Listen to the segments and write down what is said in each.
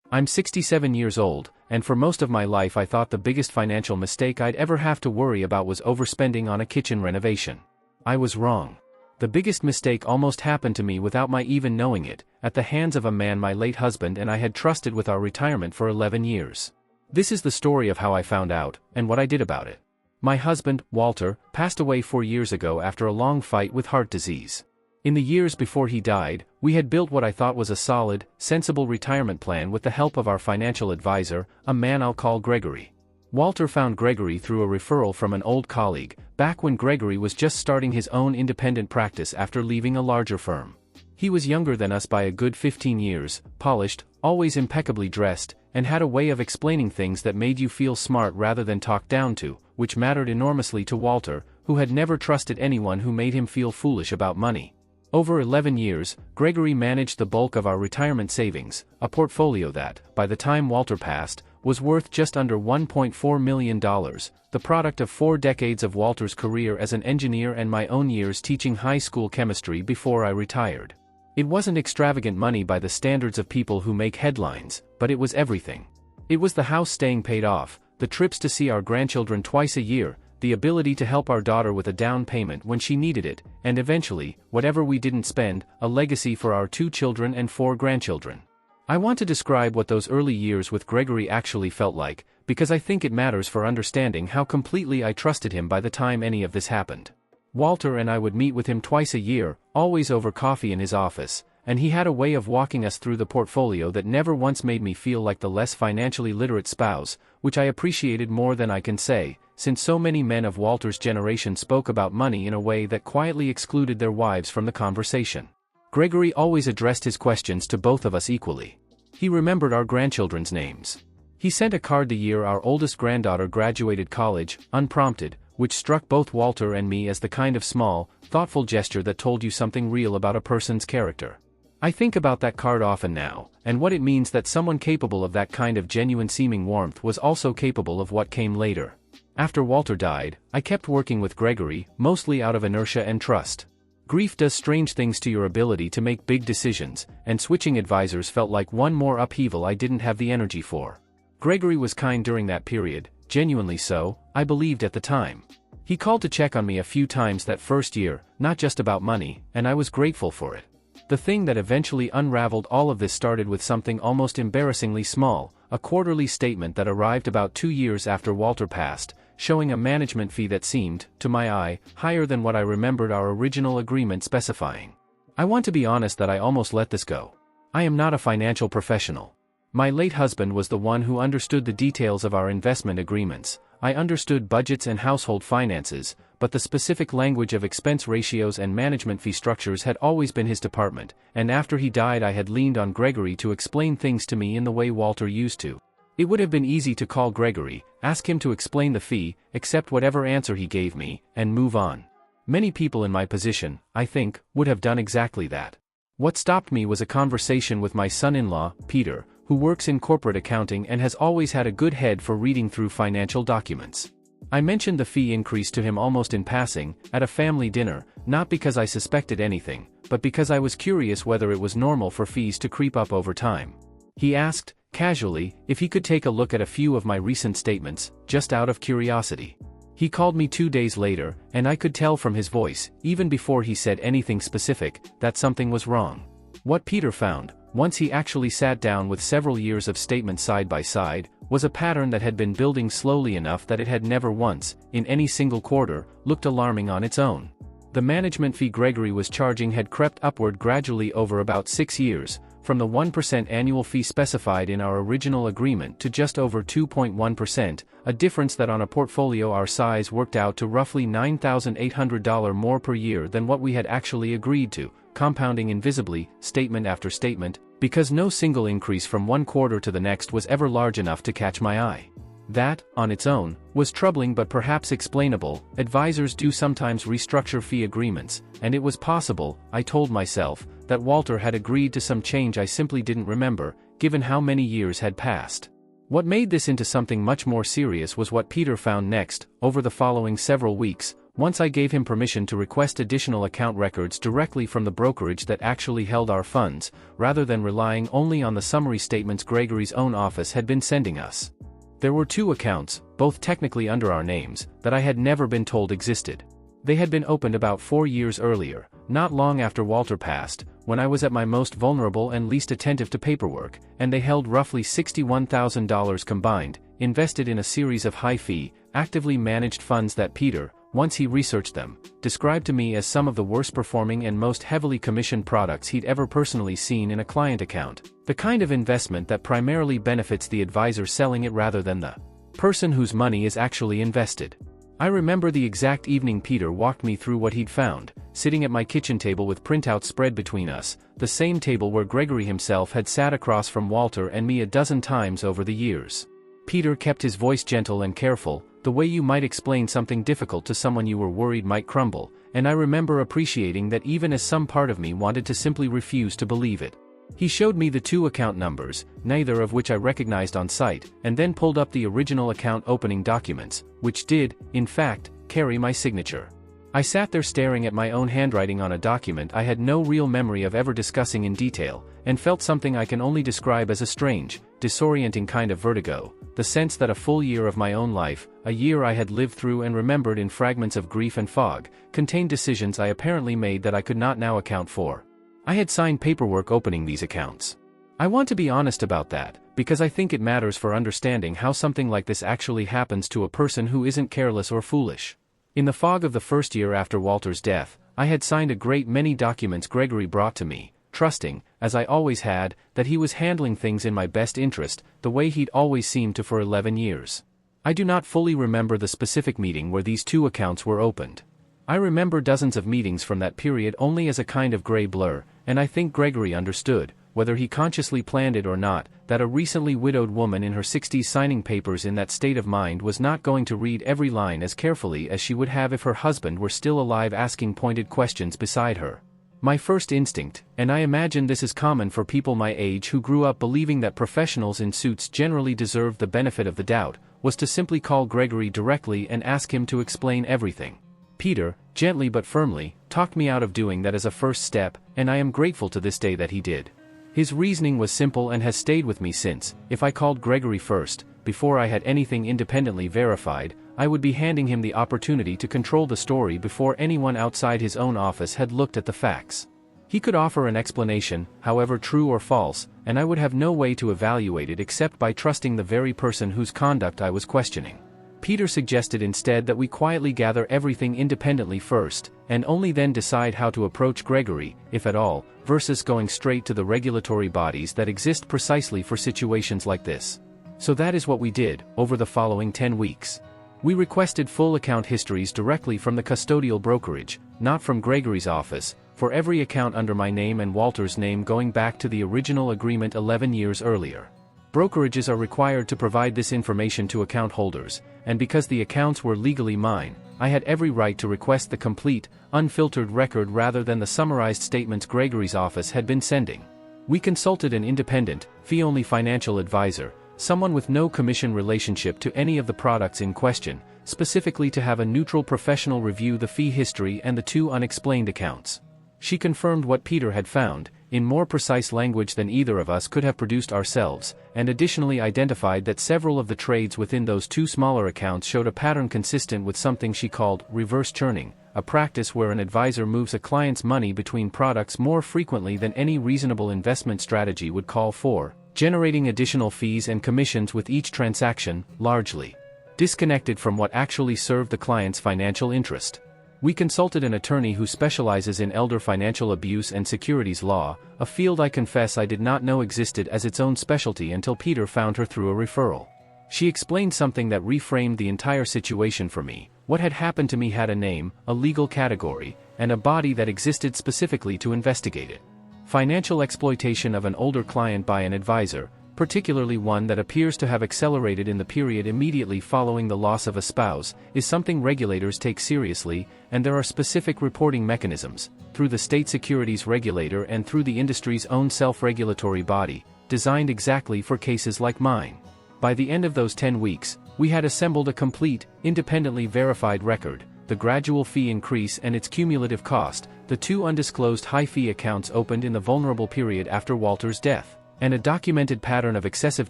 I'm 67 years old, and for most of my life I thought the biggest financial mistake I'd ever have to worry about was overspending on a kitchen renovation. I was wrong. The biggest mistake almost happened to me without my even knowing it, at the hands of a man my late husband and I had trusted with our retirement for 11 years. This is the story of how I found out, and what I did about it. My husband, Walter, passed away 4 years ago after a long fight with heart disease. In the years before he died, we had built what I thought was a solid, sensible retirement plan with the help of our financial advisor, a man I'll call Gregory. Walter found Gregory through a referral from an old colleague, back when Gregory was just starting his own independent practice after leaving a larger firm. He was younger than us by a good 15 years, polished, always impeccably dressed, and had a way of explaining things that made you feel smart rather than talked down to, which mattered enormously to Walter, who had never trusted anyone who made him feel foolish about money. Over 11 years, Gregory managed the bulk of our retirement savings, a portfolio that, by the time Walter passed, was worth just under $1.4 million, the product of 4 decades of Walter's career as an engineer and my own years teaching high school chemistry before I retired. It wasn't extravagant money by the standards of people who make headlines, but it was everything. It was the house staying paid off, the trips to see our grandchildren twice a year, the ability to help our daughter with a down payment when she needed it, and eventually, whatever we didn't spend, a legacy for our 2 children and 4 grandchildren. I want to describe what those early years with Gregory actually felt like, because I think it matters for understanding how completely I trusted him by the time any of this happened. Walter and I would meet with him twice a year, always over coffee in his office, and he had a way of walking us through the portfolio that never once made me feel like the less financially literate spouse, which I appreciated more than I can say, since so many men of Walter's generation spoke about money in a way that quietly excluded their wives from the conversation. Gregory always addressed his questions to both of us equally. He remembered our grandchildren's names. He sent a card the year our oldest granddaughter graduated college, unprompted, which struck both Walter and me as the kind of small, thoughtful gesture that told you something real about a person's character. I think about that card often now, and what it means that someone capable of that kind of genuine-seeming warmth was also capable of what came later. After Walter died, I kept working with Gregory, mostly out of inertia and trust. Grief does strange things to your ability to make big decisions, and switching advisors felt like one more upheaval I didn't have the energy for. Gregory was kind during that period, genuinely so, I believed at the time. He called to check on me a few times that first year, not just about money, and I was grateful for it. The thing that eventually unraveled all of this started with something almost embarrassingly small, a quarterly statement that arrived about 2 years after Walter passed, showing a management fee that seemed, to my eye, higher than what I remembered our original agreement specifying. I want to be honest that I almost let this go. I am not a financial professional. My late husband was the one who understood the details of our investment agreements. I understood budgets and household finances, but the specific language of expense ratios and management fee structures had always been his department, and after he died I had leaned on Gregory to explain things to me in the way Walter used to. It would have been easy to call Gregory, ask him to explain the fee, accept whatever answer he gave me, and move on. Many people in my position, I think, would have done exactly that. What stopped me was a conversation with my son-in-law, Peter, who works in corporate accounting and has always had a good head for reading through financial documents. I mentioned the fee increase to him almost in passing, at a family dinner, not because I suspected anything, but because I was curious whether it was normal for fees to creep up over time. He asked, casually, if he could take a look at a few of my recent statements, just out of curiosity. He called me 2 days later, and I could tell from his voice, even before he said anything specific, that something was wrong. What Peter found, once he actually sat down with several years of statements side by side, was a pattern that had been building slowly enough that it had never once, in any single quarter, looked alarming on its own. The management fee Gregory was charging had crept upward gradually over about 6 years, from the 1% annual fee specified in our original agreement to just over 2.1%, a difference that on a portfolio our size worked out to roughly $9,800 more per year than what we had actually agreed to, compounding invisibly, statement after statement, because no single increase from one quarter to the next was ever large enough to catch my eye. That, on its own, was troubling but perhaps explainable. Advisors do sometimes restructure fee agreements, and it was possible, I told myself, that Walter had agreed to some change I simply didn't remember, given how many years had passed. What made this into something much more serious was what Peter found next. Over the following several weeks, once I gave him permission to request additional account records directly from the brokerage that actually held our funds, rather than relying only on the summary statements Gregory's own office had been sending us. There were 2 accounts, both technically under our names, that I had never been told existed. They had been opened about 4 years earlier, not long after Walter passed, when I was at my most vulnerable and least attentive to paperwork, and they held roughly $61,000 combined, invested in a series of high-fee, actively managed funds that Peter, once he researched them, described to me as some of the worst-performing and most heavily commissioned products he'd ever personally seen in a client account, the kind of investment that primarily benefits the advisor selling it rather than the person whose money is actually invested. I remember the exact evening Peter walked me through what he'd found, sitting at my kitchen table with printouts spread between us, the same table where Gregory himself had sat across from Walter and me a dozen times over the years. Peter kept his voice gentle and careful, the way you might explain something difficult to someone you were worried might crumble, and I remember appreciating that even as some part of me wanted to simply refuse to believe it. He showed me the 2 account numbers, neither of which I recognized on sight, and then pulled up the original account opening documents, which did, in fact, carry my signature. I sat there staring at my own handwriting on a document I had no real memory of ever discussing in detail, and felt something I can only describe as a strange, disorienting kind of vertigo, the sense that a full year of my own life, a year I had lived through and remembered in fragments of grief and fog, contained decisions I apparently made that I could not now account for. I had signed paperwork opening these accounts. I want to be honest about that, because I think it matters for understanding how something like this actually happens to a person who isn't careless or foolish. In the fog of the first year after Walter's death, I had signed a great many documents Gregory brought to me, trusting, as I always had, that he was handling things in my best interest, the way he'd always seemed to for 11 years. I do not fully remember the specific meeting where these 2 accounts were opened. I remember dozens of meetings from that period only as a kind of gray blur, and I think Gregory understood, whether he consciously planned it or not, that a recently widowed woman in her 60s signing papers in that state of mind was not going to read every line as carefully as she would have if her husband were still alive asking pointed questions beside her. My first instinct, and I imagine this is common for people my age who grew up believing that professionals in suits generally deserved the benefit of the doubt, was to simply call Gregory directly and ask him to explain everything. Peter, gently but firmly, talked me out of doing that as a first step, and I am grateful to this day that he did. His reasoning was simple and has stayed with me since. If I called Gregory first, before I had anything independently verified, I would be handing him the opportunity to control the story before anyone outside his own office had looked at the facts. He could offer an explanation, however true or false, and I would have no way to evaluate it except by trusting the very person whose conduct I was questioning. Peter suggested instead that we quietly gather everything independently first, and only then decide how to approach Gregory, if at all, versus going straight to the regulatory bodies that exist precisely for situations like this. So that is what we did, over the following 10 weeks. We requested full account histories directly from the custodial brokerage, not from Gregory's office, for every account under my name and Walter's name going back to the original agreement 11 years earlier. Brokerages are required to provide this information to account holders, and because the accounts were legally mine, I had every right to request the complete, unfiltered record rather than the summarized statements Gregory's office had been sending. We consulted an independent, fee-only financial advisor, someone with no commission relationship to any of the products in question, specifically to have a neutral professional review the fee history and the 2 unexplained accounts. She confirmed what Peter had found, in more precise language than either of us could have produced ourselves, and additionally identified that several of the trades within those 2 smaller accounts showed a pattern consistent with something she called reverse churning, a practice where an advisor moves a client's money between products more frequently than any reasonable investment strategy would call for, generating additional fees and commissions with each transaction, largely disconnected from what actually served the client's financial interest. We consulted an attorney who specializes in elder financial abuse and securities law, a field I confess I did not know existed as its own specialty until Peter found her through a referral. She explained something that reframed the entire situation for me. What had happened to me had a name, a legal category, and a body that existed specifically to investigate it. Financial exploitation of an older client by an advisor, particularly one that appears to have accelerated in the period immediately following the loss of a spouse, is something regulators take seriously, and there are specific reporting mechanisms, through the state securities regulator and through the industry's own self-regulatory body, designed exactly for cases like mine. By the end of those 10 weeks, we had assembled a complete, independently verified record, the gradual fee increase and its cumulative cost, the 2 undisclosed high-fee accounts opened in the vulnerable period after Walter's death, and a documented pattern of excessive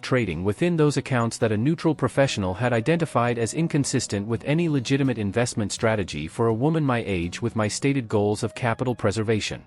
trading within those accounts that a neutral professional had identified as inconsistent with any legitimate investment strategy for a woman my age with my stated goals of capital preservation.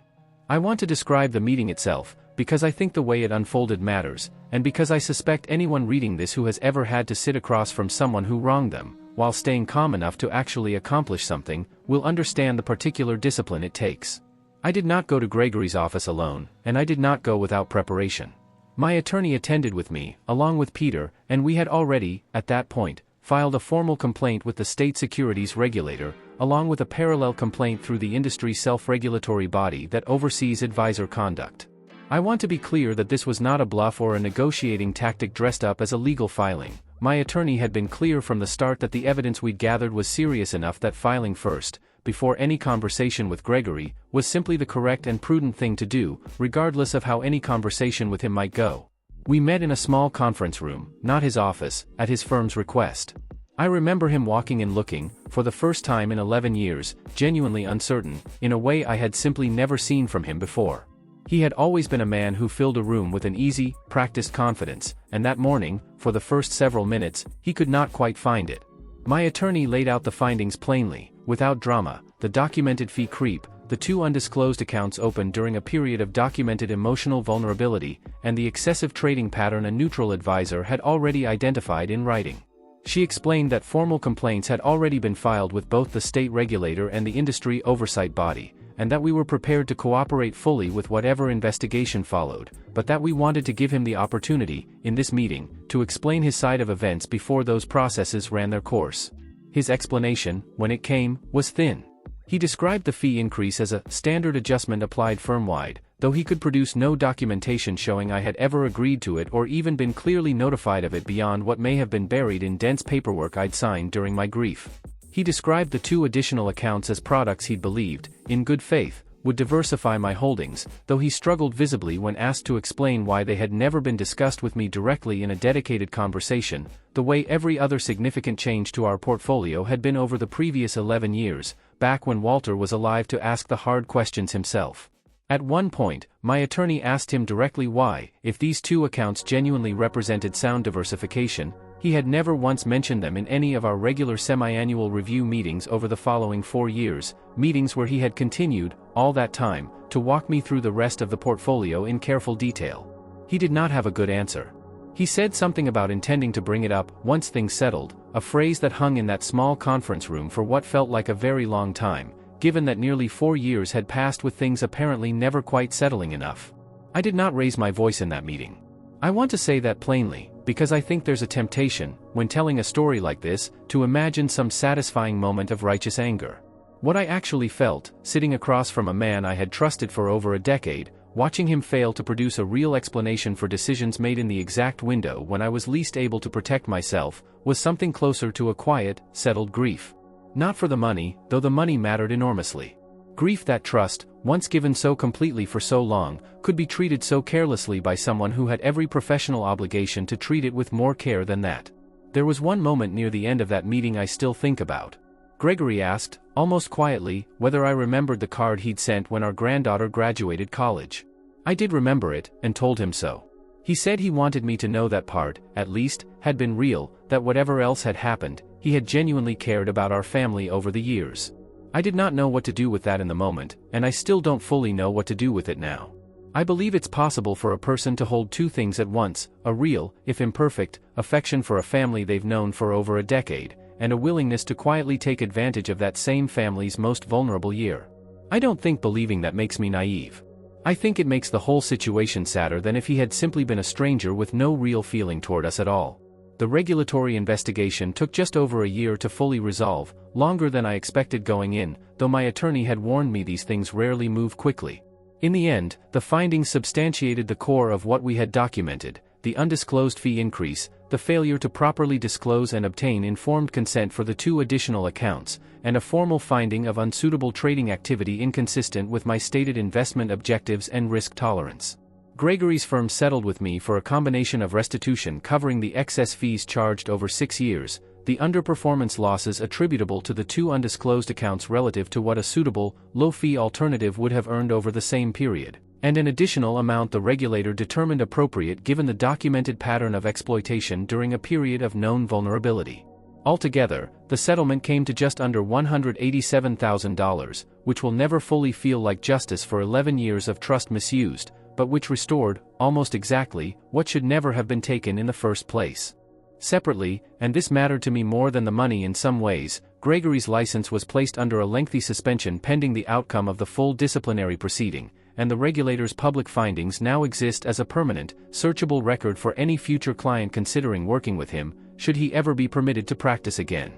I want to describe the meeting itself, because I think the way it unfolded matters, and because I suspect anyone reading this who has ever had to sit across from someone who wronged them, while staying calm enough to actually accomplish something, will understand the particular discipline it takes. I did not go to Gregory's office alone, and I did not go without preparation. My attorney attended with me, along with Peter, and we had already, at that point, filed a formal complaint with the state securities regulator, along with a parallel complaint through the industry self-regulatory body that oversees advisor conduct. I want to be clear that this was not a bluff or a negotiating tactic dressed up as a legal filing. My attorney had been clear from the start that the evidence we'd gathered was serious enough that filing first, before any conversation with Gregory, was simply the correct and prudent thing to do, regardless of how any conversation with him might go. We met in a small conference room, not his office, at his firm's request. I remember him walking and looking, for the first time in 11 years, genuinely uncertain, in a way I had simply never seen from him before. He had always been a man who filled a room with an easy, practiced confidence, and that morning, for the first several minutes, he could not quite find it. My attorney laid out the findings plainly, without drama: the documented fee creep, the 2 undisclosed accounts opened during a period of documented emotional vulnerability, and the excessive trading pattern a neutral advisor had already identified in writing. She explained that formal complaints had already been filed with both the state regulator and the industry oversight body, and that we were prepared to cooperate fully with whatever investigation followed, but that we wanted to give him the opportunity, in this meeting, to explain his side of events before those processes ran their course. His explanation, when it came, was thin. He described the fee increase as a standard adjustment applied firm-wide, though he could produce no documentation showing I had ever agreed to it or even been clearly notified of it beyond what may have been buried in dense paperwork I'd signed during my grief. He described the 2 additional accounts as products he'd believed, in good faith, would diversify my holdings, though he struggled visibly when asked to explain why they had never been discussed with me directly in a dedicated conversation, the way every other significant change to our portfolio had been over the previous 11 years, back when Walter was alive to ask the hard questions himself. At one point, my attorney asked him directly why, if these 2 accounts genuinely represented sound diversification, he had never once mentioned them in any of our regular semi-annual review meetings over the following 4 years, meetings where he had continued, all that time, to walk me through the rest of the portfolio in careful detail. He did not have a good answer. He said something about intending to bring it up once things settled, a phrase that hung in that small conference room for what felt like a very long time, given that nearly 4 years had passed with things apparently never quite settling enough. I did not raise my voice in that meeting. I want to say that plainly, because I think there's a temptation, when telling a story like this, to imagine some satisfying moment of righteous anger. What I actually felt, sitting across from a man I had trusted for over a decade, watching him fail to produce a real explanation for decisions made in the exact window when I was least able to protect myself, was something closer to a quiet, settled grief. Not for the money, though the money mattered enormously. Grief that trust, once given so completely for so long, could be treated so carelessly by someone who had every professional obligation to treat it with more care than that. There was one moment near the end of that meeting I still think about. Gregory asked, almost quietly, whether I remembered the card he'd sent when our granddaughter graduated college. I did remember it, and told him so. He said he wanted me to know that part, at least, had been real, that whatever else had happened, he had genuinely cared about our family over the years. I did not know what to do with that in the moment, and I still don't fully know what to do with it now. I believe it's possible for a person to hold 2 things at once, a real, if imperfect, affection for a family they've known for over a decade, and a willingness to quietly take advantage of that same family's most vulnerable year. I don't think believing that makes me naive. I think it makes the whole situation sadder than if he had simply been a stranger with no real feeling toward us at all. The regulatory investigation took just over a year to fully resolve, longer than I expected going in, though my attorney had warned me these things rarely move quickly. In the end, the findings substantiated the core of what we had documented: the undisclosed fee increase, the failure to properly disclose and obtain informed consent for the 2 additional accounts, and a formal finding of unsuitable trading activity inconsistent with my stated investment objectives and risk tolerance. Gregory's firm settled with me for a combination of restitution covering the excess fees charged over 6 years, the underperformance losses attributable to the 2 undisclosed accounts relative to what a suitable, low-fee alternative would have earned over the same period, and an additional amount the regulator determined appropriate given the documented pattern of exploitation during a period of known vulnerability. Altogether, the settlement came to just under $187,000, which will never fully feel like justice for 11 years of trust misused, but which restored, almost exactly, what should never have been taken in the first place. Separately, and this mattered to me more than the money in some ways, Gregory's license was placed under a lengthy suspension pending the outcome of the full disciplinary proceeding, and the regulator's public findings now exist as a permanent, searchable record for any future client considering working with him, should he ever be permitted to practice again.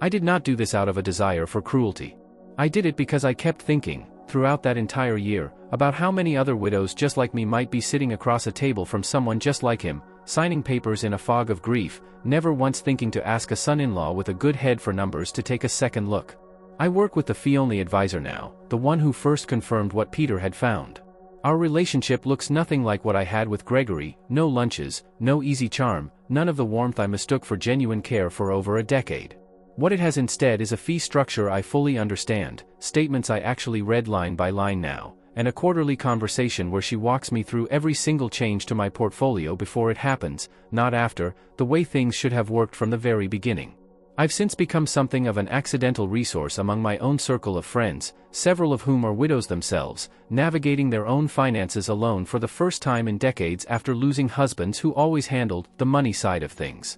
I did not do this out of a desire for cruelty. I did it because I kept thinking, throughout that entire year, about how many other widows just like me might be sitting across a table from someone just like him, signing papers in a fog of grief, never once thinking to ask a son-in-law with a good head for numbers to take a second look. I work with the fee-only advisor now, the one who first confirmed what Peter had found. Our relationship looks nothing like what I had with Gregory, no lunches, no easy charm, none of the warmth I mistook for genuine care for over a decade. What it has instead is a fee structure I fully understand, statements I actually read line by line now, and a quarterly conversation where she walks me through every single change to my portfolio before it happens, not after, the way things should have worked from the very beginning. I've since become something of an accidental resource among my own circle of friends, several of whom are widows themselves, navigating their own finances alone for the first time in decades after losing husbands who always handled the money side of things.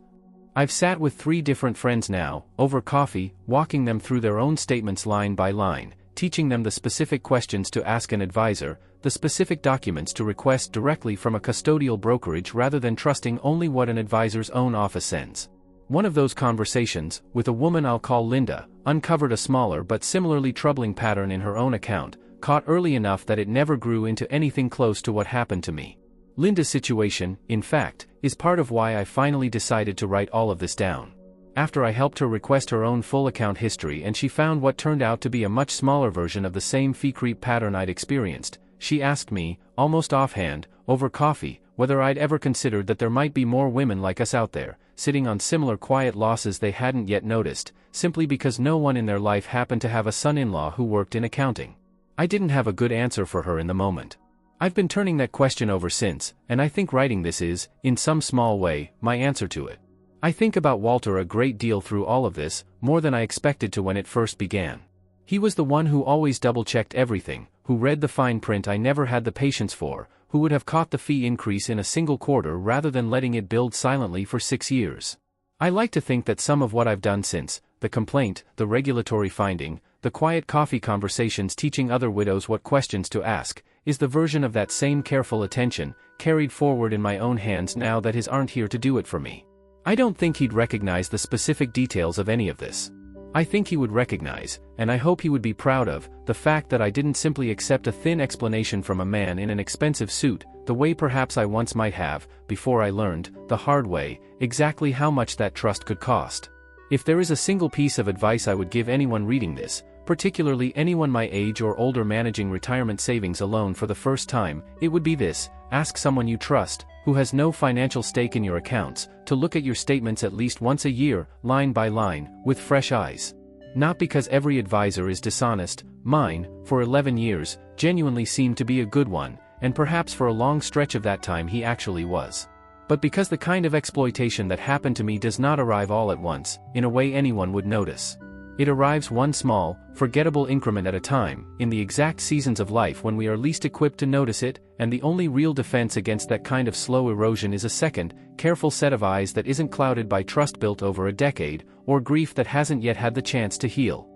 I've sat with 3 different friends now, over coffee, walking them through their own statements line by line, teaching them the specific questions to ask an advisor, the specific documents to request directly from a custodial brokerage rather than trusting only what an advisor's own office sends. One of those conversations, with a woman I'll call Linda, uncovered a smaller but similarly troubling pattern in her own account, caught early enough that it never grew into anything close to what happened to me. Linda's situation, in fact, is part of why I finally decided to write all of this down. After I helped her request her own full account history and she found what turned out to be a much smaller version of the same fee creep pattern I'd experienced, she asked me, almost offhand, over coffee, whether I'd ever considered that there might be more women like us out there, sitting on similar quiet losses they hadn't yet noticed, simply because no one in their life happened to have a son-in-law who worked in accounting. I didn't have a good answer for her in the moment. I've been turning that question over since, and I think writing this is, in some small way, my answer to it. I think about Walter a great deal through all of this, more than I expected to when it first began. He was the one who always double-checked everything, who read the fine print I never had the patience for, who would have caught the fee increase in a single quarter rather than letting it build silently for 6 years. I like to think that some of what I've done since, the complaint, the regulatory finding, the quiet coffee conversations teaching other widows what questions to ask, is the version of that same careful attention, carried forward in my own hands now that his aren't here to do it for me. I don't think he'd recognize the specific details of any of this. I think he would recognize, and I hope he would be proud of, the fact that I didn't simply accept a thin explanation from a man in an expensive suit, the way perhaps I once might have, before I learned, the hard way, exactly how much that trust could cost. If there is a single piece of advice I would give anyone reading this, particularly anyone my age or older managing retirement savings alone for the first time, it would be this: ask someone you trust, who has no financial stake in your accounts, to look at your statements at least once a year, line by line, with fresh eyes. Not because every advisor is dishonest. Mine, for 11 years, genuinely seemed to be a good one, and perhaps for a long stretch of that time he actually was. But because the kind of exploitation that happened to me does not arrive all at once, in a way anyone would notice. It arrives one small, forgettable increment at a time, in the exact seasons of life when we are least equipped to notice it, and the only real defense against that kind of slow erosion is a second, careful set of eyes that isn't clouded by trust built over a decade, or grief that hasn't yet had the chance to heal.